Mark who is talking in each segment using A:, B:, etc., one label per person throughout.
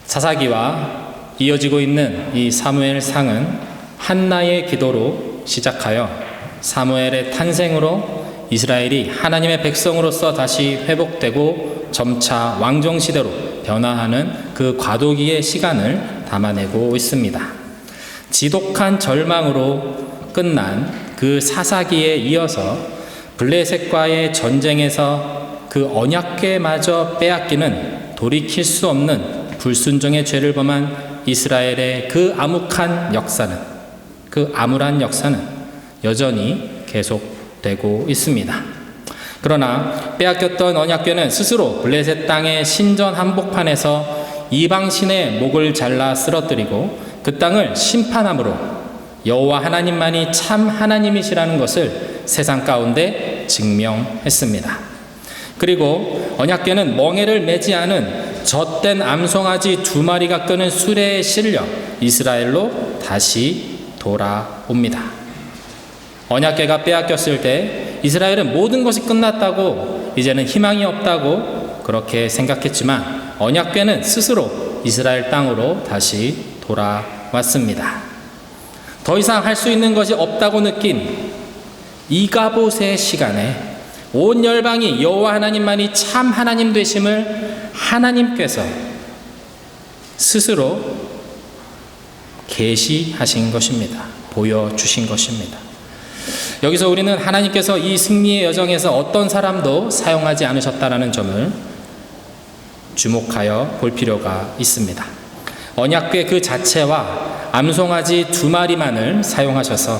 A: 사사기와 이어지고 있는 이 사무엘상은 한나의 기도로 시작하여 사무엘의 탄생으로 이스라엘이 하나님의 백성으로서 다시 회복되고 점차 왕정시대로 변화하는 그 과도기의 시간을 담아내고 있습니다. 지독한 절망으로 끝난 그 사사기에 이어서 블레셋과의 전쟁에서 그 언약궤마저 빼앗기는 돌이킬 수 없는 불순종의 죄를 범한 이스라엘의 그 암울한 역사는 여전히 계속되고 있습니다. 그러나 빼앗겼던 언약궤는 스스로 블레셋 땅의 신전 한복판에서 이방신의 목을 잘라 쓰러뜨리고 그 땅을 심판함으로 여호와 하나님만이 참 하나님이시라는 것을 세상 가운데 증명했습니다. 그리고 언약궤는 멍에를 매지 않은 젖된 암송아지 2마리가 끄는 수레에 실려 이스라엘로 다시 돌아옵니다. 언약궤가 빼앗겼을 때 이스라엘은 모든 것이 끝났다고, 이제는 희망이 없다고 그렇게 생각했지만 언약궤는 스스로 이스라엘 땅으로 다시 돌아왔습니다. 더 이상 할 수 있는 것이 없다고 느낀 이가봇의 시간에 온 열방이 여호와 하나님만이 참 하나님 되심을 하나님께서 스스로 계시하신 것입니다. 보여주신 것입니다. 여기서 우리는 하나님께서 이 승리의 여정에서 어떤 사람도 사용하지 않으셨다는 점을 주목하여 볼 필요가 있습니다. 언약궤 그 자체와 암송아지 2마리만을 사용하셔서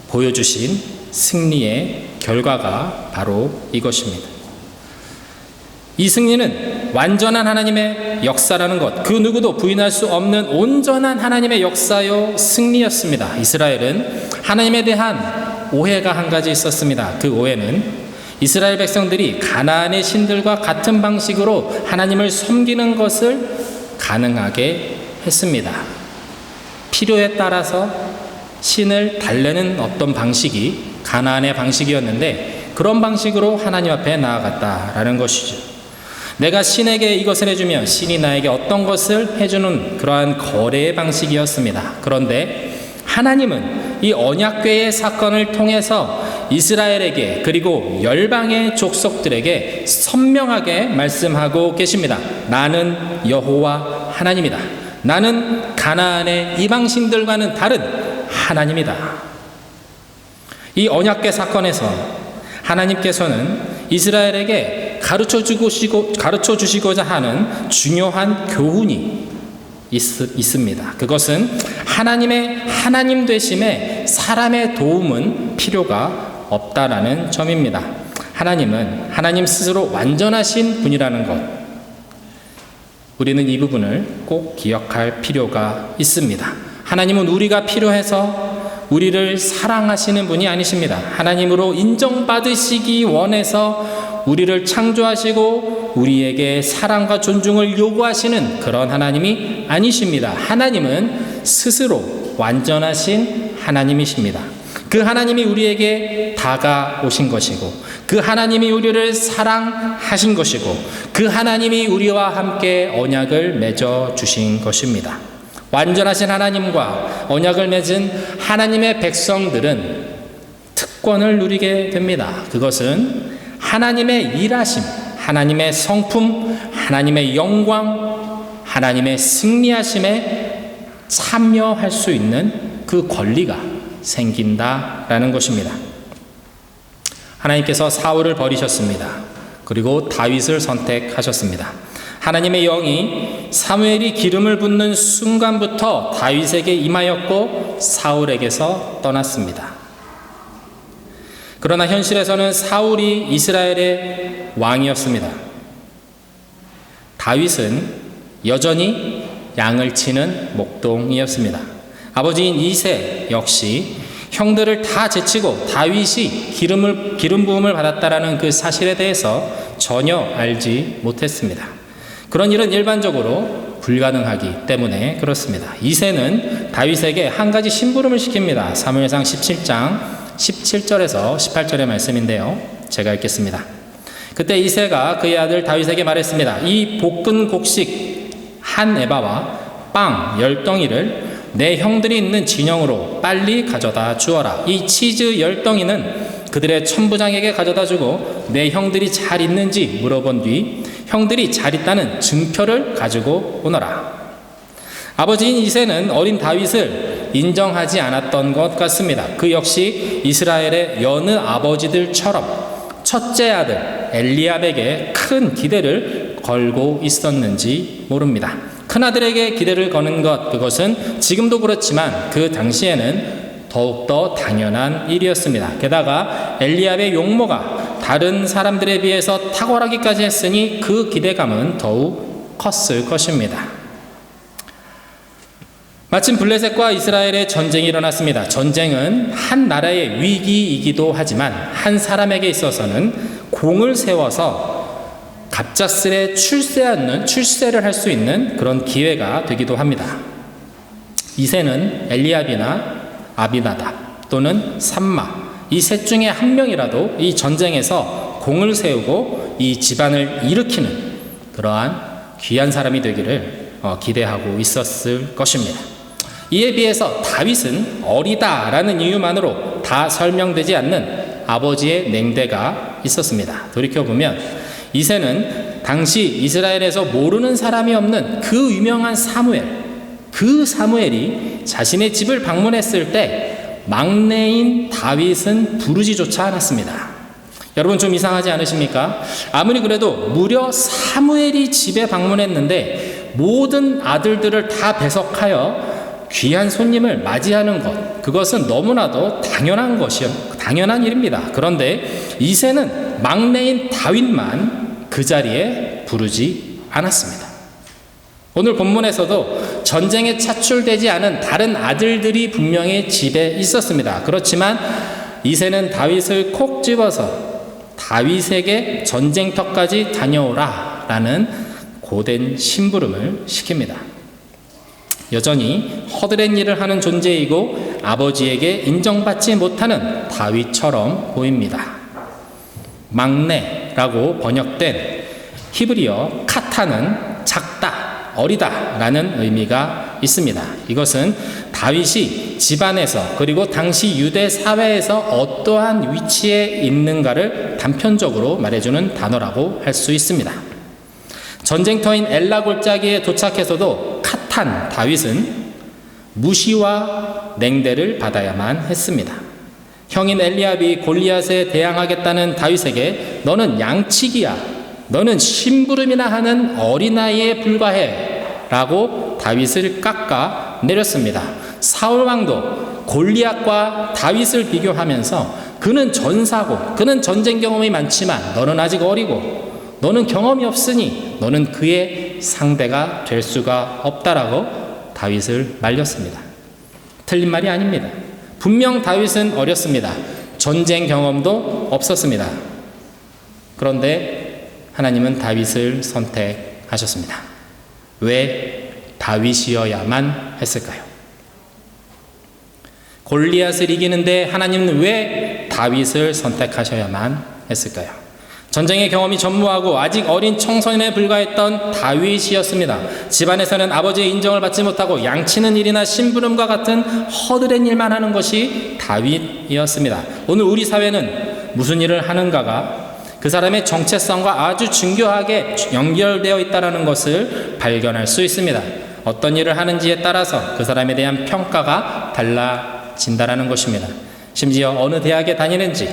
A: 보여주신 승리의 결과가 바로 이것입니다. 이 승리는 완전한 하나님의 역사라는 것, 그 누구도 부인할 수 없는 온전한 하나님의 역사요 승리였습니다. 이스라엘은 하나님에 대한 오해가 한 가지 있었습니다. 그 오해는 이스라엘 백성들이 가나안의 신들과 같은 방식으로 하나님을 섬기는 것을 가능하게 했습니다. 필요에 따라서 신을 달래는 어떤 방식이 가나안의 방식이었는데 그런 방식으로 하나님 앞에 나아갔다라는 것이죠. 내가 신에게 이것을 해주면 신이 나에게 어떤 것을 해주는 그러한 거래의 방식이었습니다. 그런데 하나님은 이 언약궤의 사건을 통해서 이스라엘에게 그리고 열방의 족속들에게 선명하게 말씀하고 계십니다. 나는 여호와 하나님이다. 나는 가나안의 이방신들과는 다른 하나님이다. 이 언약궤 사건에서 하나님께서는 이스라엘에게 가르쳐 주시고자 하는 중요한 교훈이 있습니다. 그것은 하나님의 하나님 되심에 사람의 도움은 필요가 없다라는 점입니다. 하나님은 하나님 스스로 완전하신 분이라는 것, 우리는 이 부분을 꼭 기억할 필요가 있습니다. 하나님은 우리가 필요해서 우리를 사랑하시는 분이 아니십니다. 하나님으로 인정받으시기 원해서 우리를 창조하시고 우리에게 사랑과 존중을 요구하시는 그런 하나님이 아니십니다. 하나님은 스스로 완전하신 하나님이십니다. 그 하나님이 우리에게 다가오신 것이고 그 하나님이 우리를 사랑하신 것이고 그 하나님이 우리와 함께 언약을 맺어 주신 것입니다. 완전하신 하나님과 언약을 맺은 하나님의 백성들은 특권을 누리게 됩니다. 그것은 하나님의 일하심, 하나님의 성품, 하나님의 영광, 하나님의 승리하심에 참여할 수 있는 그 권리가 생긴다라는 것입니다. 하나님께서 사울을 버리셨습니다. 그리고 다윗을 선택하셨습니다. 하나님의 영이 사무엘이 기름을 붓는 순간부터 다윗에게 임하였고 사울에게서 떠났습니다. 그러나 현실에서는 사울이 이스라엘의 왕이었습니다. 다윗은 여전히 양을 치는 목동이었습니다. 아버지인 이새 역시 형들을 다 제치고 다윗이 기름 부음을 받았다라는 그 사실에 대해서 전혀 알지 못했습니다. 그런 일은 일반적으로 불가능하기 때문에 그렇습니다. 이새는 다윗에게 한 가지 심부름을 시킵니다. 사무엘상 17장 17절에서 18절의 말씀인데요. 제가 읽겠습니다. 그때 이새가 그의 아들 다윗에게 말했습니다. 이 볶은 곡식 한 에바와 빵 10덩이를 내 형들이 있는 진영으로 빨리 가져다 주어라. 이 치즈 10덩이는 그들의 천부장에게 가져다 주고 내 형들이 잘 있는지 물어본 뒤 형들이 잘 있다는 증표를 가지고 오너라. 아버지인 이새는 어린 다윗을 인정하지 않았던 것 같습니다. 그 역시 이스라엘의 여느 아버지들처럼 첫째 아들 엘리압에게 큰 기대를 걸고 있었는지 모릅니다. 큰아들에게 기대를 거는 것, 그것은 지금도 그렇지만 그 당시에는 더욱더 당연한 일이었습니다. 게다가 엘리압의 용모가 다른 사람들에 비해서 탁월하기까지 했으니 그 기대감은 더욱 컸을 것입니다. 마침 블레셋과 이스라엘의 전쟁이 일어났습니다. 전쟁은 한 나라의 위기이기도 하지만 한 사람에게 있어서는 공을 세워서 갑작스레 출세를 할 수 있는 그런 기회가 되기도 합니다. 이새는 엘리압이나 아비나답 또는 삼마 이 셋 중에 한 명이라도 이 전쟁에서 공을 세우고 이 집안을 일으키는 그러한 귀한 사람이 되기를 기대하고 있었을 것입니다. 이에 비해서 다윗은 어리다라는 이유만으로 다 설명되지 않는 아버지의 냉대가 있었습니다. 돌이켜보면 이새는 당시 이스라엘에서 모르는 사람이 없는 그 유명한 사무엘, 그 사무엘이 자신의 집을 방문했을 때 막내인 다윗은 부르지조차 않았습니다. 여러분 좀 이상하지 않으십니까? 아무리 그래도 무려 사무엘이 집에 방문했는데 모든 아들들을 다 배석하여 귀한 손님을 맞이하는 것, 그것은 너무나도 당연한 일입니다. 그런데 이새는 막내인 다윗만 그 자리에 부르지 않았습니다. 오늘 본문에서도 전쟁에 차출되지 않은 다른 아들들이 분명히 집에 있었습니다. 그렇지만 이새는 다윗을 콕 집어서 다윗에게 전쟁터까지 다녀오라 라는 고된 심부름을 시킵니다. 여전히 허드렛 일을 하는 존재이고 아버지에게 인정받지 못하는 다윗처럼 보입니다. 막내라고 번역된 히브리어 카타는 작다, 어리다 라는 의미가 있습니다. 이것은 다윗이 집안에서 그리고 당시 유대 사회에서 어떠한 위치에 있는가를 단편적으로 말해주는 단어라고 할 수 있습니다. 전쟁터인 엘라 골짜기에 도착해서도 카탄 다윗은 무시와 냉대를 받아야만 했습니다. 형인 엘리압이 골리앗에 대항하겠다는 다윗에게 너는 양치기야, 너는 심부름이나 하는 어린아이에 불과해 라고 다윗을 깎아 내렸습니다. 사울왕도 골리앗과 다윗을 비교하면서 그는 전사고 그는 전쟁 경험이 많지만 너는 아직 어리고 너는 경험이 없으니 너는 그의 상대가 될 수가 없다라고 다윗을 말렸습니다. 틀린 말이 아닙니다. 분명 다윗은 어렸습니다. 전쟁 경험도 없었습니다. 그런데 하나님은 다윗을 선택하셨습니다. 왜 다윗이어야만 했을까요? 골리앗을 이기는데 하나님은 왜 다윗을 선택하셔야만 했을까요? 전쟁의 경험이 전무하고 아직 어린 청소년에 불과했던 다윗이었습니다. 집안에서는 아버지의 인정을 받지 못하고 양치는 일이나 심부름과 같은 허드렛 일만 하는 것이 다윗이었습니다. 오늘 우리 사회는 무슨 일을 하는가가 그 사람의 정체성과 아주 중요하게 연결되어 있다는 것을 발견할 수 있습니다. 어떤 일을 하는지에 따라서 그 사람에 대한 평가가 달라진다는 것입니다. 심지어 어느 대학에 다니는지,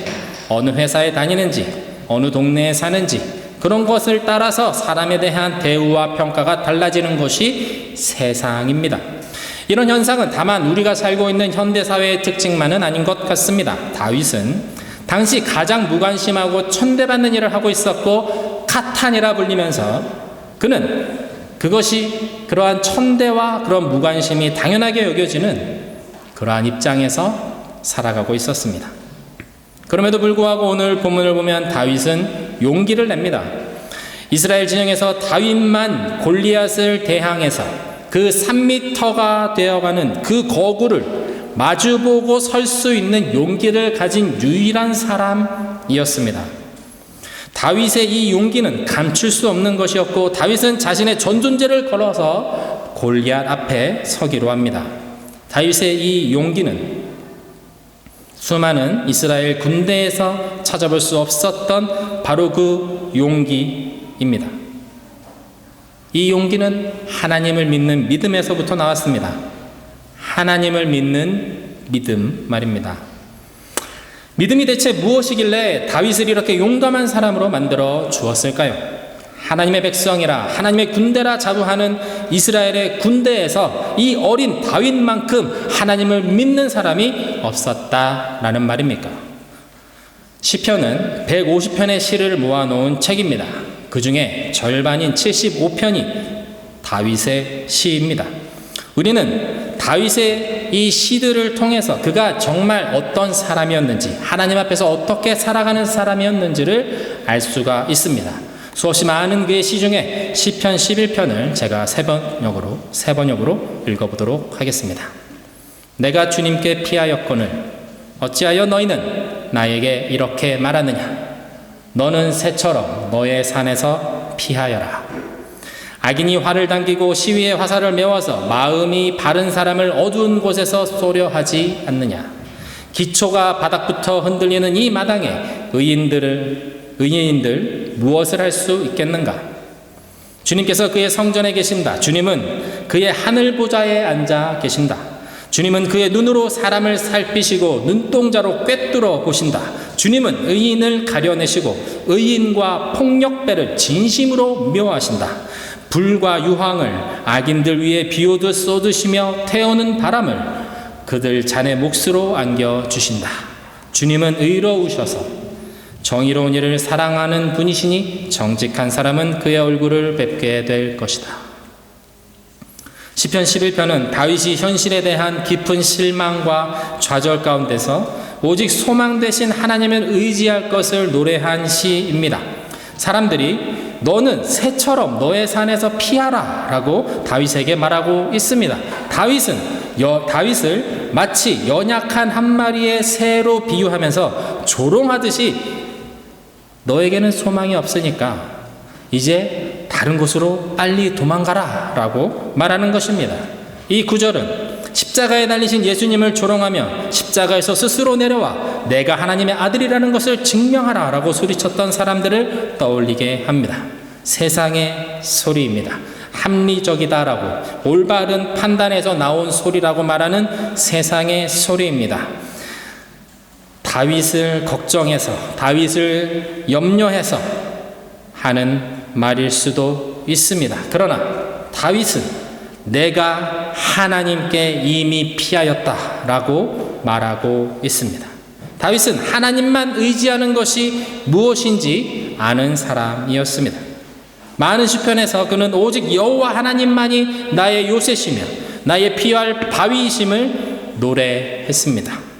A: 어느 회사에 다니는지, 어느 동네에 사는지 그런 것을 따라서 사람에 대한 대우와 평가가 달라지는 것이 세상입니다. 이런 현상은 다만 우리가 살고 있는 현대사회의 특징만은 아닌 것 같습니다. 다윗은 당시 가장 무관심하고 천대받는 일을 하고 있었고 카탄이라 불리면서 그는 그것이 그러한 천대와 그런 무관심이 당연하게 여겨지는 그러한 입장에서 살아가고 있었습니다. 그럼에도 불구하고 오늘 본문을 보면 다윗은 용기를 냅니다. 이스라엘 진영에서 다윗만 골리앗을 대항해서 그 3미터가 되어가는 그 거구를 마주보고 설 수 있는 용기를 가진 유일한 사람이었습니다. 다윗의 이 용기는 감출 수 없는 것이었고 다윗은 자신의 전존재를 걸어서 골리앗 앞에 서기로 합니다. 다윗의 이 용기는 수많은 이스라엘 군대에서 찾아볼 수 없었던 바로 그 용기입니다. 이 용기는 하나님을 믿는 믿음에서부터 나왔습니다. 하나님을 믿는 믿음 말입니다. 믿음이 대체 무엇이길래 다윗을 이렇게 용감한 사람으로 만들어 주었을까요? 하나님의 백성이라 하나님의 군대라 자부하는 이스라엘의 군대에서 이 어린 다윗만큼 하나님을 믿는 사람이 없었다라는 말입니까? 시편은 150편의 시를 모아놓은 책입니다. 그 중에 절반인 75편이 다윗의 시입니다. 우리는 다윗의 이 시들을 통해서 그가 정말 어떤 사람이었는지, 하나님 앞에서 어떻게 살아가는 사람이었는지를 알 수가 있습니다. 수없이 많은 그의 시 중에 시편 11편을 제가 세 번역으로 읽어보도록 하겠습니다. 내가 주님께 피하였거늘 어찌하여 너희는 나에게 이렇게 말하느냐? 너는 새처럼 너의 산에서 피하여라. 악인이 활을 당기고 시위의 화살을 메워서 마음이 바른 사람을 어두운 곳에서 쏘려 하지 않느냐? 기초가 바닥부터 흔들리는 이 마당에 의인들 무엇을 할 수 있겠는가? 주님께서 그의 성전에 계신다. 주님은 그의 하늘 보좌에 앉아 계신다. 주님은 그의 눈으로 사람을 살피시고 눈동자로 꿰뚫어 보신다. 주님은 의인을 가려내시고 의인과 폭력배를 진심으로 묘하신다. 불과 유황을 악인들 위에 비오듯 쏟으시며 태우는 바람을 그들 잔의 몫으로 안겨주신다. 주님은 의로우셔서 정의로운 이를 사랑하는 분이시니 정직한 사람은 그의 얼굴을 뵙게 될 것이다. 시편 11편은 다윗이 현실에 대한 깊은 실망과 좌절 가운데서 오직 소망 대신 하나님을 의지할 것을 노래한 시입니다. 사람들이 너는 새처럼 너의 산에서 피하라 라고 다윗에게 말하고 있습니다. 다윗을 마치 연약한 한 마리의 새로 비유하면서 조롱하듯이 너에게는 소망이 없으니까 이제 다른 곳으로 빨리 도망가라 라고 말하는 것입니다. 이 구절은 십자가에 달리신 예수님을 조롱하며 십자가에서 스스로 내려와 내가 하나님의 아들이라는 것을 증명하라 라고 소리쳤던 사람들을 떠올리게 합니다. 세상의 소리입니다. 합리적이다라고 올바른 판단에서 나온 소리라고 말하는 세상의 소리입니다. 다윗을 걱정해서 다윗을 염려해서 하는 말일 수도 있습니다. 그러나 다윗은 내가 하나님께 이미 피하였다라고 말하고 있습니다. 다윗은 하나님만 의지하는 것이 무엇인지 아는 사람이었습니다. 많은 시편에서 그는 오직 여호와 하나님만이 나의 요새시며 나의 피할 바위이심을 노래했습니다.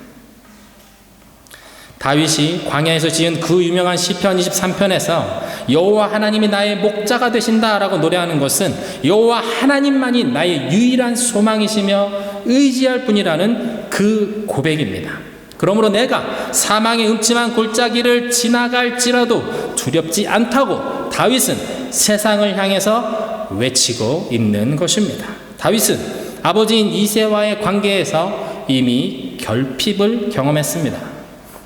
A: 다윗이 광야에서 지은 그 유명한 시편 23편에서 여호와 하나님이 나의 목자가 되신다라고 노래하는 것은 여호와 하나님만이 나의 유일한 소망이시며 의지할 분이라는 그 고백입니다. 그러므로 내가 사망의 음침한 골짜기를 지나갈지라도 두렵지 않다고 다윗은 세상을 향해서 외치고 있는 것입니다. 다윗은 아버지인 이새와의 관계에서 이미 결핍을 경험했습니다.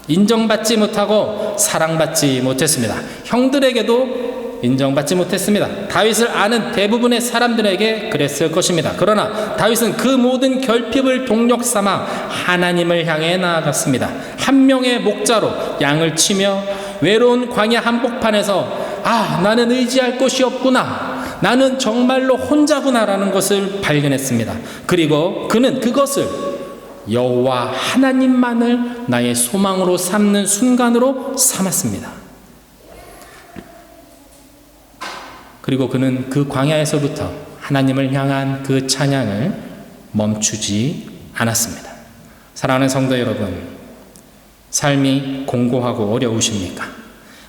A: 인정받지 못하고 사랑받지 못했습니다. 형들에게도 인정받지 못했습니다. 다윗을 아는 대부분의 사람들에게 그랬을 것입니다. 그러나 다윗은 그 모든 결핍을 동력 삼아 하나님을 향해 나아갔습니다. 한 명의 목자로 양을 치며 외로운 광야 한복판에서 나는 의지할 곳이 없구나, 나는 정말로 혼자구나라는 것을 발견했습니다. 그리고 그는 그것을 여호와 하나님만을 나의 소망으로 삼는 순간으로 삼았습니다. 그리고 그는 그 광야에서부터 하나님을 향한 그 찬양을 멈추지 않았습니다. 사랑하는 성도 여러분, 삶이 공고하고 어려우십니까?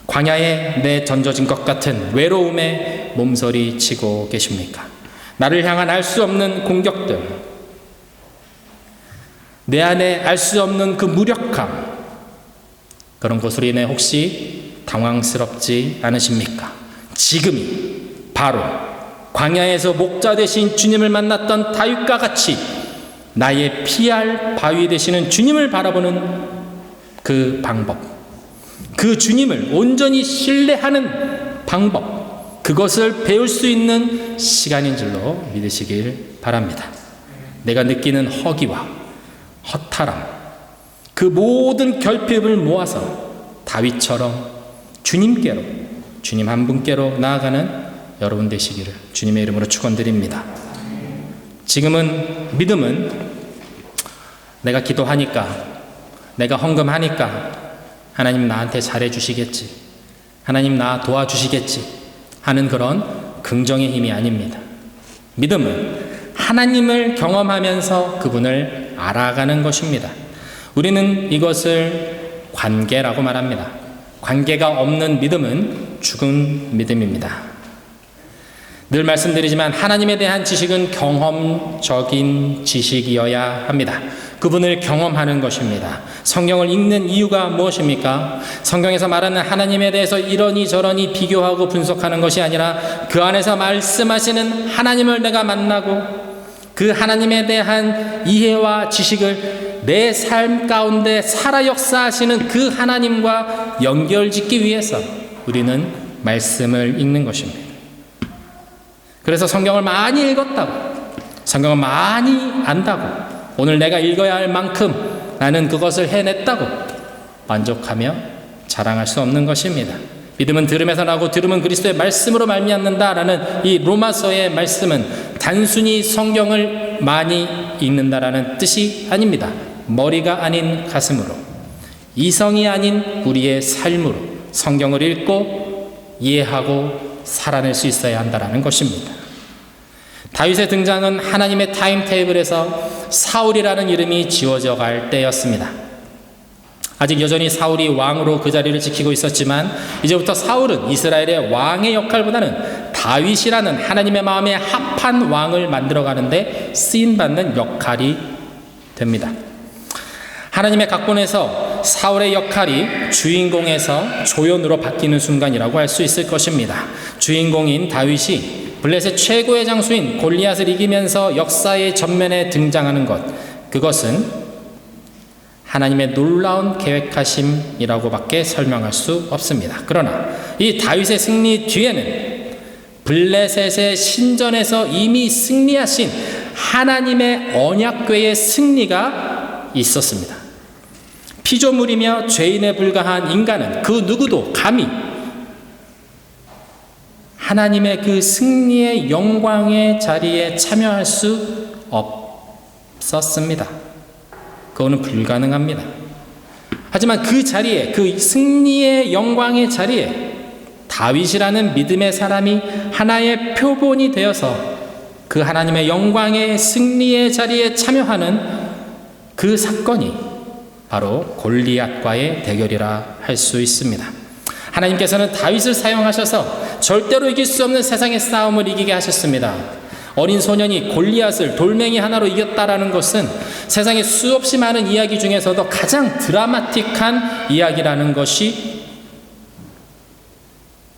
A: 광야에 내던져진 것 같은 외로움에 몸서리치고 계십니까? 나를 향한 알 수 없는 공격들, 내 안에 알 수 없는 그 무력감, 그런 것으로 인해 혹시 당황스럽지 않으십니까? 지금이 바로 광야에서 목자 되신 주님을 만났던 다윗과 같이 나의 피할 바위 되시는 주님을 바라보는 그 방법, 그 주님을 온전히 신뢰하는 방법, 그것을 배울 수 있는 시간인 줄로 믿으시길 바랍니다. 내가 느끼는 허기와 허탈함, 그 모든 결핍을 모아서 다윗처럼 주님께로, 주님 한 분께로 나아가는 여러분 되시기를 주님의 이름으로 축원드립니다. 지금은 믿음은 내가 기도하니까, 내가 헌금하니까 하나님 나한테 잘해 주시겠지, 하나님 나 도와주시겠지 하는 그런 긍정의 힘이 아닙니다. 믿음은 하나님을 경험하면서 그분을 알아가는 것입니다. 우리는 이것을 관계라고 말합니다. 관계가 없는 믿음은 죽은 믿음입니다. 늘 말씀드리지만 하나님에 대한 지식은 경험적인 지식이어야 합니다. 그분을 경험하는 것입니다. 성경을 읽는 이유가 무엇입니까? 성경에서 말하는 하나님에 대해서 이러니 저러니 비교하고 분석하는 것이 아니라 그 안에서 말씀하시는 하나님을 내가 만나고 그 하나님에 대한 이해와 지식을 내 삶 가운데 살아 역사하시는 그 하나님과 연결짓기 위해서 우리는 말씀을 읽는 것입니다. 그래서 성경을 많이 읽었다고, 성경을 많이 안다고, 오늘 내가 읽어야 할 만큼 나는 그것을 해냈다고 만족하며 자랑할 수 없는 것입니다. 믿음은 들음에서 나고 들음은 그리스도의 말씀으로 말미암는다라는 이 로마서의 말씀은 단순히 성경을 많이 읽는다라는 뜻이 아닙니다. 머리가 아닌 가슴으로, 이성이 아닌 우리의 삶으로 성경을 읽고 이해하고 살아낼 수 있어야 한다라는 것입니다. 다윗의 등장은 하나님의 타임테이블에서 사울이라는 이름이 지워져 갈 때였습니다. 아직 여전히 사울이 왕으로 그 자리를 지키고 있었지만 이제부터 사울은 이스라엘의 왕의 역할보다는 다윗이라는 하나님의 마음에 합한 왕을 만들어가는데 쓰임받는 역할이 됩니다. 하나님의 각본에서 사울의 역할이 주인공에서 조연으로 바뀌는 순간이라고 할 수 있을 것입니다. 주인공인 다윗이 블레셋 최고의 장수인 골리앗을 이기면서 역사의 전면에 등장하는 것, 그것은 하나님의 놀라운 계획하심이라고밖에 설명할 수 없습니다. 그러나 이 다윗의 승리 뒤에는 블레셋의 신전에서 이미 승리하신 하나님의 언약궤의 승리가 있었습니다. 피조물이며 죄인에 불과한 인간은 그 누구도 감히 하나님의 그 승리의 영광의 자리에 참여할 수 없었습니다. 그거는 불가능합니다. 하지만 그 자리에, 그 승리의 영광의 자리에 다윗이라는 믿음의 사람이 하나의 표본이 되어서 그 하나님의 영광의 승리의 자리에 참여하는 그 사건이 바로 골리앗과의 대결이라 할 수 있습니다. 하나님께서는 다윗을 사용하셔서 절대로 이길 수 없는 세상의 싸움을 이기게 하셨습니다. 어린 소년이 골리앗을 돌멩이 하나로 이겼다라는 것은 세상에 수없이 많은 이야기 중에서도 가장 드라마틱한 이야기라는 것이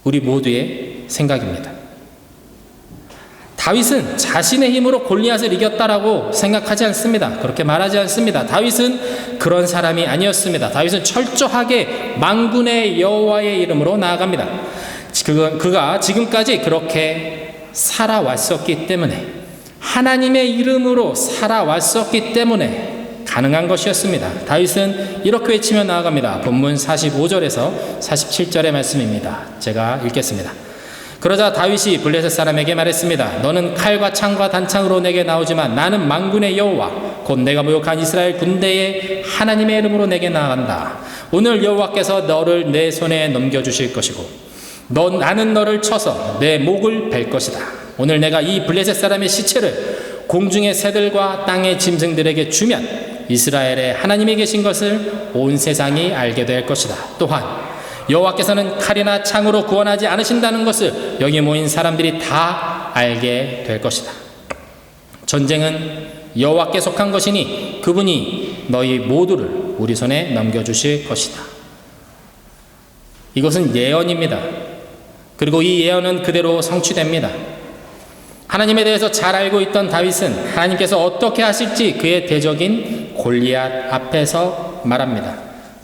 A: 우리 모두의 생각입니다. 다윗은 자신의 힘으로 골리앗을 이겼다라고 생각하지 않습니다. 그렇게 말하지 않습니다. 다윗은 그런 사람이 아니었습니다. 다윗은 철저하게 만군의 여호와의 이름으로 나아갑니다. 그가 지금까지 그렇게 살아왔었기 때문에, 하나님의 이름으로 살아왔었기 때문에 가능한 것이었습니다. 다윗은 이렇게 외치며 나아갑니다. 본문 45절에서 47절의 말씀입니다. 제가 읽겠습니다. 그러자 다윗이 블레셋 사람에게 말했습니다. 너는 칼과 창과 단창으로 내게 나오지만 나는 만군의 여호와 곧 내가 모욕한 이스라엘 군대의 하나님의 이름으로 내게 나아간다. 오늘 여호와께서 너를 내 손에 넘겨주실 것이고 나는 너를 쳐서 내 목을 벨 것이다. 오늘 내가 이 블레셋 사람의 시체를 공중의 새들과 땅의 짐승들에게 주면 이스라엘의 하나님이 계신 것을 온 세상이 알게 될 것이다. 또한 여호와께서는 칼이나 창으로 구원하지 않으신다는 것을 여기 모인 사람들이 다 알게 될 것이다. 전쟁은 여호와께 속한 것이니 그분이 너희 모두를 우리 손에 넘겨주실 것이다. 이것은 예언입니다. 그리고 이 예언은 그대로 성취됩니다. 하나님에 대해서 잘 알고 있던 다윗은 하나님께서 어떻게 하실지 그의 대적인 골리앗 앞에서 말합니다.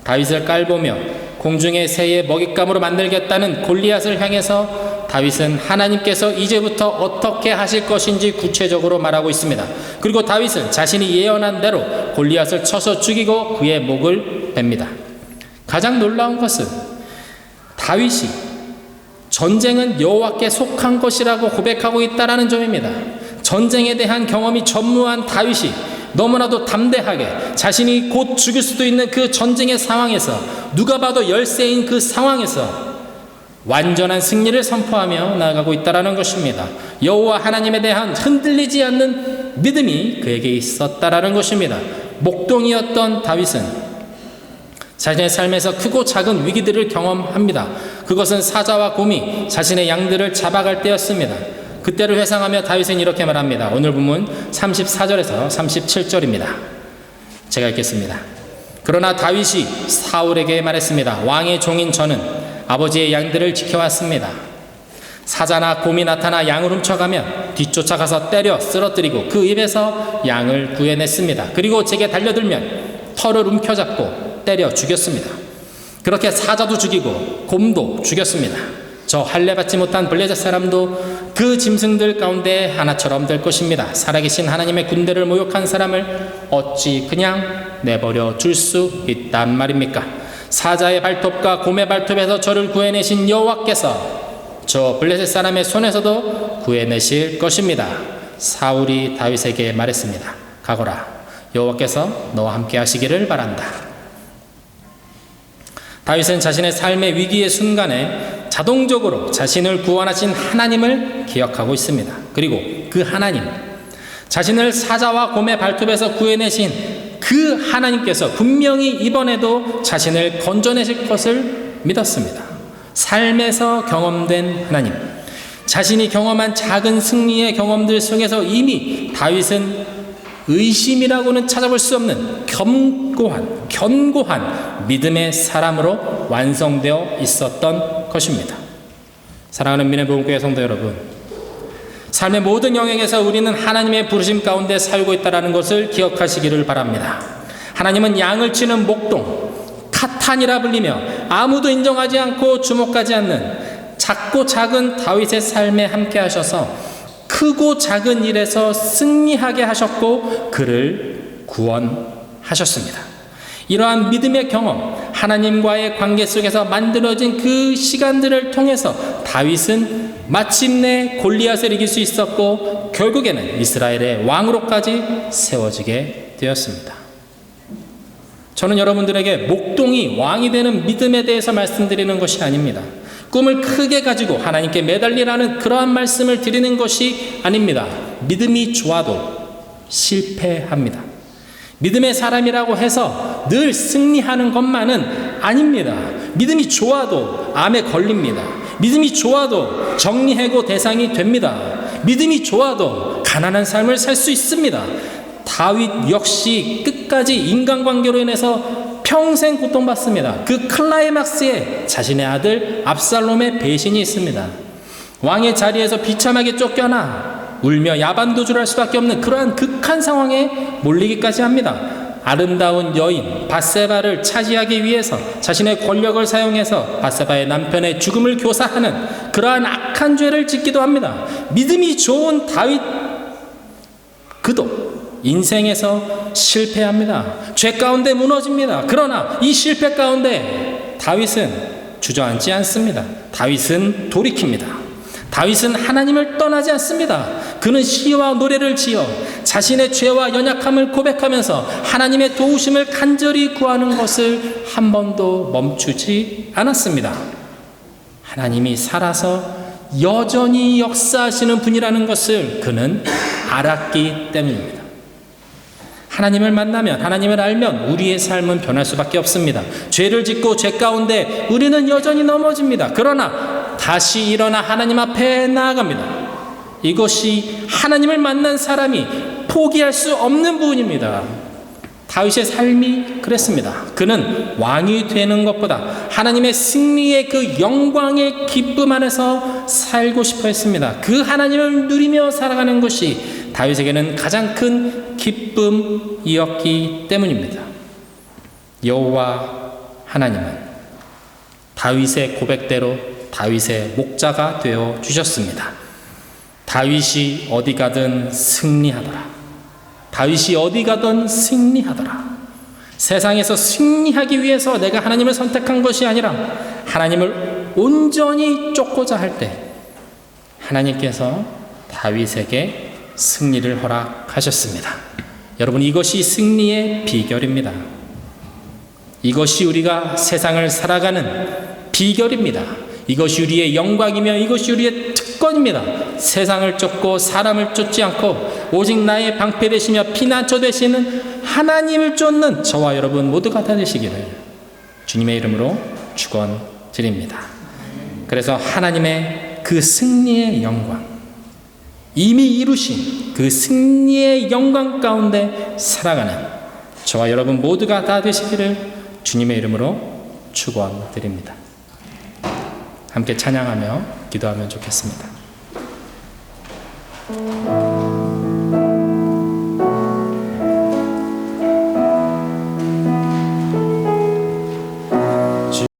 A: 다윗을 깔보며 공중의 새의 먹잇감으로 만들겠다는 골리앗을 향해서 다윗은 하나님께서 이제부터 어떻게 하실 것인지 구체적으로 말하고 있습니다. 그리고 다윗은 자신이 예언한 대로 골리앗을 쳐서 죽이고 그의 목을 뺍니다. 가장 놀라운 것은 다윗이 전쟁은 여호와께 속한 것이라고 고백하고 있다는 점입니다. 전쟁에 대한 경험이 전무한 다윗이 너무나도 담대하게 자신이 곧 죽을 수도 있는 그 전쟁의 상황에서, 누가 봐도 열세인 그 상황에서 완전한 승리를 선포하며 나아가고 있다는 것입니다. 여호와 하나님에 대한 흔들리지 않는 믿음이 그에게 있었다는 것입니다. 목동이었던 다윗은 자신의 삶에서 크고 작은 위기들을 경험합니다. 그것은 사자와 곰이 자신의 양들을 잡아갈 때였습니다. 그때를 회상하며 다윗은 이렇게 말합니다. 오늘 본문 34절에서 37절입니다. 제가 읽겠습니다. 그러나 다윗이 사울에게 말했습니다. 왕의 종인 저는 아버지의 양들을 지켜왔습니다. 사자나 곰이 나타나 양을 훔쳐가면 뒤쫓아가서 때려 쓰러뜨리고 그 입에서 양을 구해냈습니다. 그리고 제게 달려들면 털을 움켜잡고 때려 죽였습니다. 그렇게 사자도 죽이고 곰도 죽였습니다. 저 할례 받지 못한 블레셋 사람도 그 짐승들 가운데 하나처럼 될 것입니다. 살아계신 하나님의 군대를 모욕한 사람을 어찌 그냥 내버려 둘 수 있단 말입니까? 사자의 발톱과 곰의 발톱에서 저를 구해내신 여호와께서 저 블레셋 사람의 손에서도 구해내실 것입니다. 사울이 다윗에게 말했습니다. 가거라. 여호와께서 너와 함께 하시기를 바란다. 다윗은 자신의 삶의 위기의 순간에 자동적으로 자신을 구원하신 하나님을 기억하고 있습니다. 그리고 그 하나님, 자신을 사자와 곰의 발톱에서 구해내신 그 하나님께서 분명히 이번에도 자신을 건져내실 것을 믿었습니다. 삶에서 경험된 하나님, 자신이 경험한 작은 승리의 경험들 속에서 이미 다윗은 의심이라고는 찾아볼 수 없는 견고한 믿음의 사람으로 완성되어 있었던 것입니다. 사랑하는 민혜복음교회 성도 여러분, 삶의 모든 영역에서 우리는 하나님의 부르심 가운데 살고 있다는 것을 기억하시기를 바랍니다. 하나님은 양을 치는 목동, 카탄이라 불리며 아무도 인정하지 않고 주목하지 않는 작고 작은 다윗의 삶에 함께 하셔서 크고 작은 일에서 승리하게 하셨고 그를 구원하셨습니다. 이러한 믿음의 경험, 하나님과의 관계 속에서 만들어진 그 시간들을 통해서 다윗은 마침내 골리앗을 이길 수 있었고 결국에는 이스라엘의 왕으로까지 세워지게 되었습니다. 저는 여러분들에게 목동이 왕이 되는 믿음에 대해서 말씀드리는 것이 아닙니다. 꿈을 크게 가지고 하나님께 매달리라는 그러한 말씀을 드리는 것이 아닙니다. 믿음이 좋아도 실패합니다. 믿음의 사람이라고 해서 늘 승리하는 것만은 아닙니다. 믿음이 좋아도 암에 걸립니다. 믿음이 좋아도 정리해고 대상이 됩니다. 믿음이 좋아도 가난한 삶을 살 수 있습니다. 다윗 역시 끝까지 인간관계로 인해서 평생 고통받습니다. 그 클라이막스에 자신의 아들 압살롬의 배신이 있습니다. 왕의 자리에서 비참하게 쫓겨나 울며 야반도주를 할 수밖에 없는 그러한 극한 상황에 몰리기까지 합니다. 아름다운 여인 밧세바를 차지하기 위해서 자신의 권력을 사용해서 밧세바의 남편의 죽음을 교사하는 그러한 악한 죄를 짓기도 합니다. 믿음이 좋은 다윗, 그도 인생에서 실패합니다. 죄 가운데 무너집니다. 그러나 이 실패 가운데 다윗은 주저앉지 않습니다. 다윗은 돌이킵니다. 다윗은 하나님을 떠나지 않습니다. 그는 시와 노래를 지어 자신의 죄와 연약함을 고백하면서 하나님의 도우심을 간절히 구하는 것을 한 번도 멈추지 않았습니다. 하나님이 살아서 여전히 역사하시는 분이라는 것을 그는 알았기 때문입니다. 하나님을 만나면, 하나님을 알면 우리의 삶은 변할 수밖에 없습니다. 죄를 짓고 죄 가운데 우리는 여전히 넘어집니다. 그러나 다시 일어나 하나님 앞에 나아갑니다. 이것이 하나님을 만난 사람이 포기할 수 없는 부분입니다. 다윗의 삶이 그랬습니다. 그는 왕이 되는 것보다 하나님의 승리의 그 영광의 기쁨 안에서 살고 싶어 했습니다. 그 하나님을 누리며 살아가는 것이 다윗에게는 가장 큰 기쁨이었기 때문입니다. 여호와 하나님은 다윗의 고백대로 다윗의 목자가 되어 주셨습니다. 다윗이 어디 가든 승리하더라. 다윗이 어디 가든 승리하더라. 세상에서 승리하기 위해서 내가 하나님을 선택한 것이 아니라 하나님을 온전히 쫓고자 할 때 하나님께서 다윗에게 승리를 허락하셨습니다. 여러분, 이것이 승리의 비결입니다. 이것이 우리가 세상을 살아가는 비결입니다. 이것이 우리의 영광이며 이것이 우리의 특권입니다. 세상을 쫓고 사람을 쫓지 않고 오직 나의 방패 되시며 피난처 되시는 하나님을 쫓는 저와 여러분 모두가 다 되시기를 주님의 이름으로 축원드립니다. 그래서 하나님의 그 승리의 영광, 이미 이루신 그 승리의 영광 가운데 살아가는 저와 여러분 모두가 다 되시기를 주님의 이름으로 축원드립니다. 함께 찬양하며 기도하면 좋겠습니다.